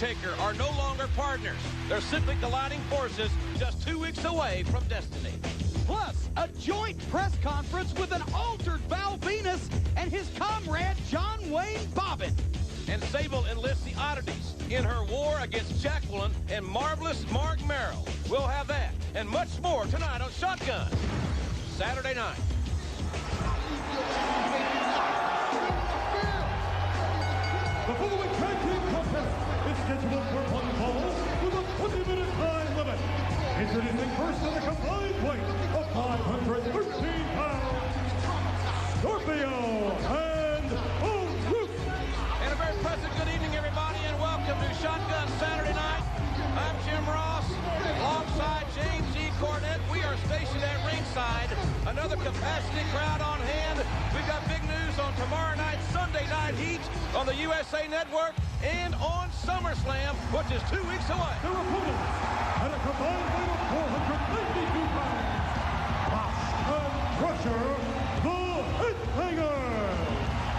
Undertaker are no longer partners. They're simply colliding forces just 2 weeks away from destiny. Plus, a joint press conference with an altered Val Venus and his comrade John Wayne Bobbitt. And Sable enlists the oddities in her war against Jacqueline and marvelous Mark Merrill. We'll have that and much more tonight on Shotgun, Saturday night. The following tag team contest is scheduled for one fall with a 20-minute time limit. Introducing first at a combined weight of 513 pounds, Scorpio and Farouk. And a very pleasant good evening, everybody, and welcome to Shotgun Saturday night. I'm Jim Ross, alongside James E. Cornette. We are stationed at ringside. Another capacity crowd on hand. We've got big news on tomorrow night, Sunday Night Heat on the USA Network and on SummerSlam, which is 2 weeks away. Their opponents at a combined weight of 492 pounds, Mosh and Crusher, the Headbanger.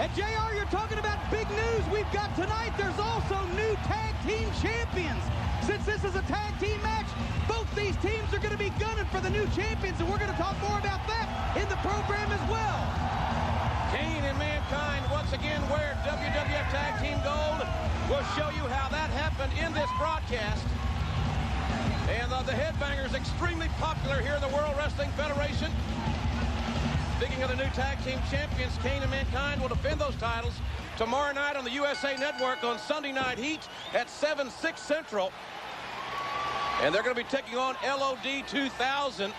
And JR, you're talking about big news we've got tonight. There's also new tag team champions. Since this is a tag team match, both these teams are going to be gunning for the new champions, and we're going to talk more about that in the program as well. Kane and Mankind once again wear WWF Tag Team Gold. We'll show you how that happened in this broadcast. And the Headbangers extremely popular here in the World Wrestling Federation. Speaking of the new tag team champions, Kane and Mankind will defend those titles tomorrow night on the USA Network on Sunday Night Heat at 7/6 Central. And they're going to be taking on LOD 2000.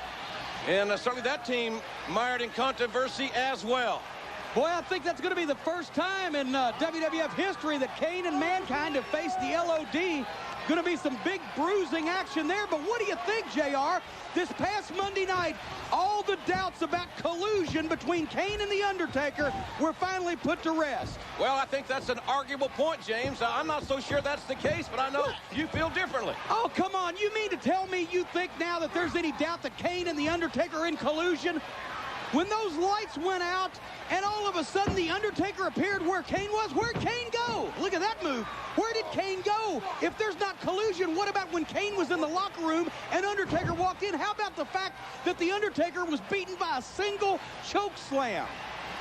And certainly that team mired in controversy as well. Boy, I think that's going to be the first time in WWF history that Kane and Mankind have faced the LOD. Going to be some big bruising action there, but what do you think, JR? This past Monday night, all the doubts about collusion between Kane and The Undertaker were finally put to rest. Well, I think that's an arguable point, James. I'm not so sure that's the case, but I know you feel differently. Oh, come on. You mean to tell me you think now that there's any doubt that Kane and The Undertaker are in collusion? When those lights went out and all of a sudden The Undertaker appeared where Kane was, where'd Kane go? Look at that move. Where did Kane go? If there's not collusion, what about when Kane was in the locker room and Undertaker walked in? How about the fact that The Undertaker was beaten by a single choke slam?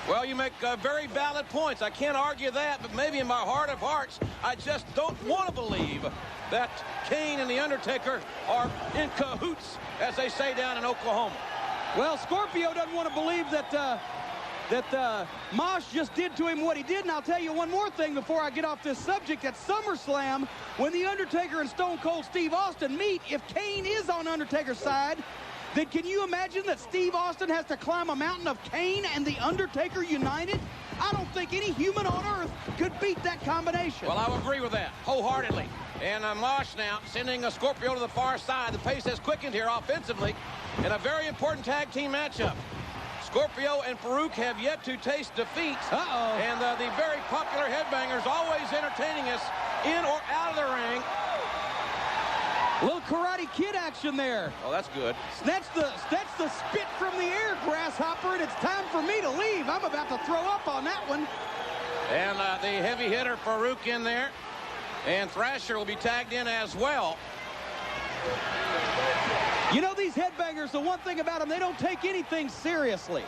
Well, you make very valid points. I can't argue that, but maybe in my heart of hearts, I just don't want to believe that Kane and The Undertaker are in cahoots, as they say down in Oklahoma. Well, Scorpio doesn't want to believe that Mosh just did to him what he did. And I'll tell you one more thing before I get off this subject. At SummerSlam, when The Undertaker and Stone Cold Steve Austin meet, if Kane is on Undertaker's side, then can you imagine that Steve Austin has to climb a mountain of Kane and The Undertaker united? I don't think any human on earth could beat that combination. Well, I would agree with that wholeheartedly. And Mosh now sending a Scorpio to the far side. The pace has quickened here offensively in a very important tag team matchup. Scorpio and Farouk have yet to taste defeat. And the very popular Headbangers always entertaining us in or out of the ring. A little Karate Kid action there. Oh, that's good. That's the spit from the air, Grasshopper, and it's time for me to leave. I'm about to throw up on that one. And the heavy hitter Farouk in there. And Thrasher will be tagged in as well. You know, these Headbangers, the one thing about them, they don't take anything seriously.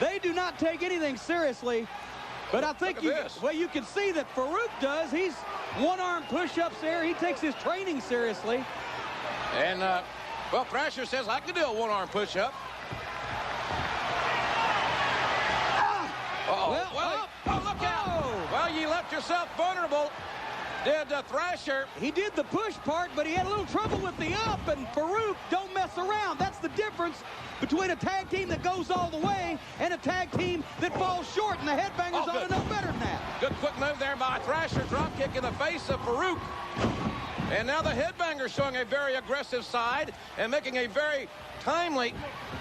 They do not take anything seriously. But I think you can see that Farouk does. He's one-arm push-ups there. He takes his training seriously. And, well, Thrasher says, I can do a one-arm push-up. Well, look out. Well, you left yourself vulnerable. Did Thrasher. He did the push part, but he had a little trouble with the up, and Farouk don't mess around. That's the difference between a tag team that goes all the way and a tag team that falls short, and the Headbangers ought to know better than that. Good quick move there by Thrasher. Drop kick in the face of Farouk. And now the Headbangers showing a very aggressive side and making a very timely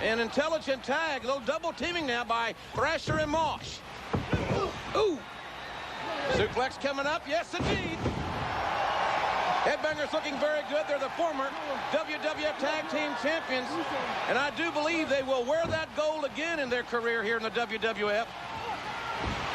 and intelligent tag. A little double teaming now by Thrasher and Mosh. Ooh. Suplex coming up. Yes, indeed. Headbangers looking very good. They're the former WWF Tag Team Champions. And I do believe they will wear that gold again in their career here in the WWF.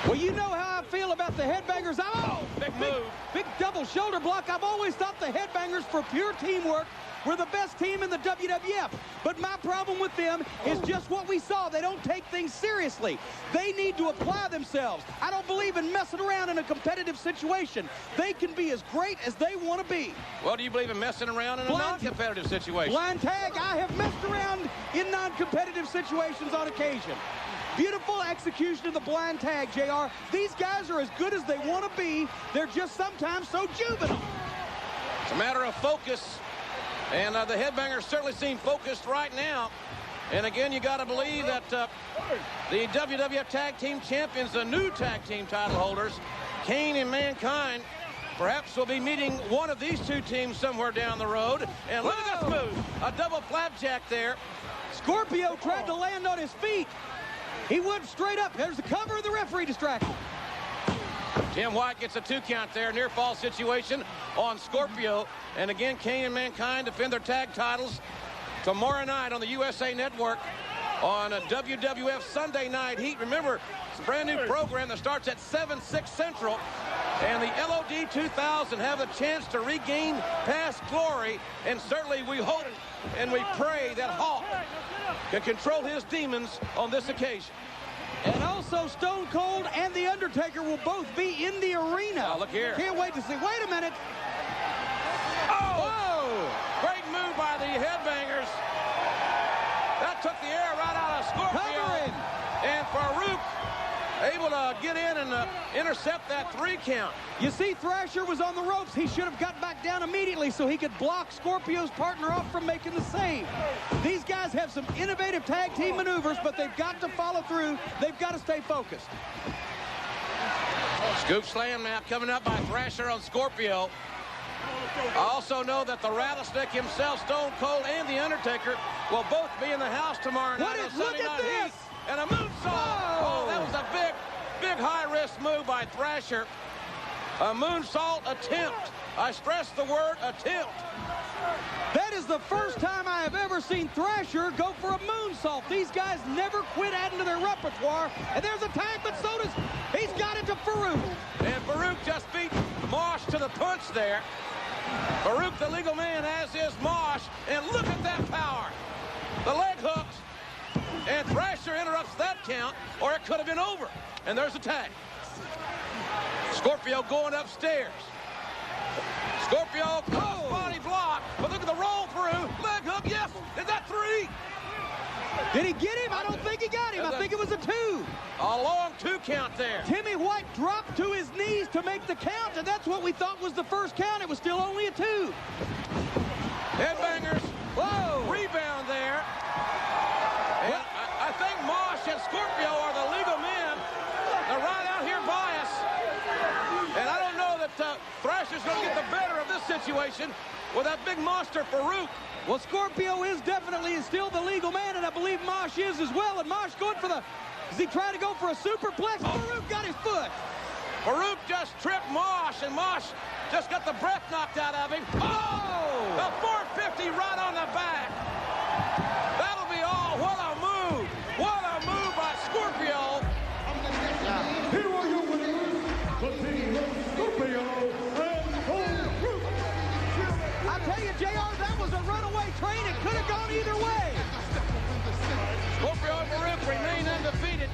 Well, you know how I feel about the Headbangers. Oh, big move. Big double shoulder block. I've always thought the Headbangers, for pure teamwork, were the best team in the WWF. But my problem with them is just what we saw. They don't take things seriously. They need to apply themselves. I don't believe in messing around in a competitive situation. They can be as great as they want to be. Well, do you believe in messing around in a non-competitive situation? Blind tag, I have messed around in non-competitive situations on occasion. Beautiful execution of the blind tag, JR. These guys are as good as they want to be. They're just sometimes so juvenile. It's a matter of focus. And the Headbangers certainly seem focused right now. And again, you got to believe that the WWF Tag Team Champions, the new tag team title holders, Kane and Mankind, perhaps will be meeting one of these two teams somewhere down the road. And look at this move. A double flapjack there. Scorpio tried to land on his feet. He went straight up. There's the cover of the referee distraction. Tim White gets a 2 count there. Near fall situation on Scorpio. And again, Kane and Mankind defend their tag titles tomorrow night on the USA Network on a WWF Sunday Night Heat. Remember, it's a brand new program that starts at 7/6 Central. And the LOD 2000 have a chance to regain past glory. And certainly we hope and we pray that Hawk can control his demons on this occasion. And also Stone Cold and The Undertaker will both be in the arena. Oh, look here. Can't wait to see. Wait a minute. Oh! Whoa! Great move by the Headbangers. That took the air right out of Scorpio. Covering. And Farouk able to get in and intercept that 3 count. You see, Thrasher was on the ropes. He should have got back down immediately so he could block Scorpio's partner off from making the save. These guys have some innovative tag team maneuvers, but they've got to follow through. They've got to stay focused. Scoop slam now coming up by Thrasher on Scorpio. I also know that the Rattlesnake himself, Stone Cold, and The Undertaker will both be in the house tomorrow night on Sunday Night Heat. And a moonsault. Oh, that was a big high-risk move by Thrasher. A moonsault attempt. I stress the word attempt. That is the first time I have ever seen Thrasher go for a moonsault. These guys never quit adding to their repertoire. And there's a tag, but so does, he's got it to Farouk. And Farouk just beat Mosh to the punch there. Farouk, the legal man, as is Mosh. And look at that power. The leg hooks. And Thrasher interrupts that count, or it could have been over. And there's a tag. Scorpio going upstairs. Scorpio, body block. But look at the roll through. Leg hook, yes. Is that 3? Did he get him? I don't think he got him. I think it was a 2. A long 2 count there. Timmy White dropped to his knees to make the count, and that's what we thought was the first count. It was still only a 2. Headbangers. Whoa. Rebound there. And I think Mosh and Scorpio are the legal men. They're right out here by us. And I don't know that Thrasher's going to get the better of this situation with that big monster Farouk. Well, Scorpio is definitely still the legal man, and I believe Mosh is as well. And Mosh going for the, is he trying to go for a superplex? Farouk got his foot. Farouk just tripped Mosh, and Mosh just got the breath knocked out of him. Oh! The 450 right on the back. That'll be all. What a move. What a move by Scorpio. Here are your winners, the team of Scorpio and Farouk. I tell you, JR, that was a runaway train. It could have gone either way. Scorpio and Farouk remain undefeated.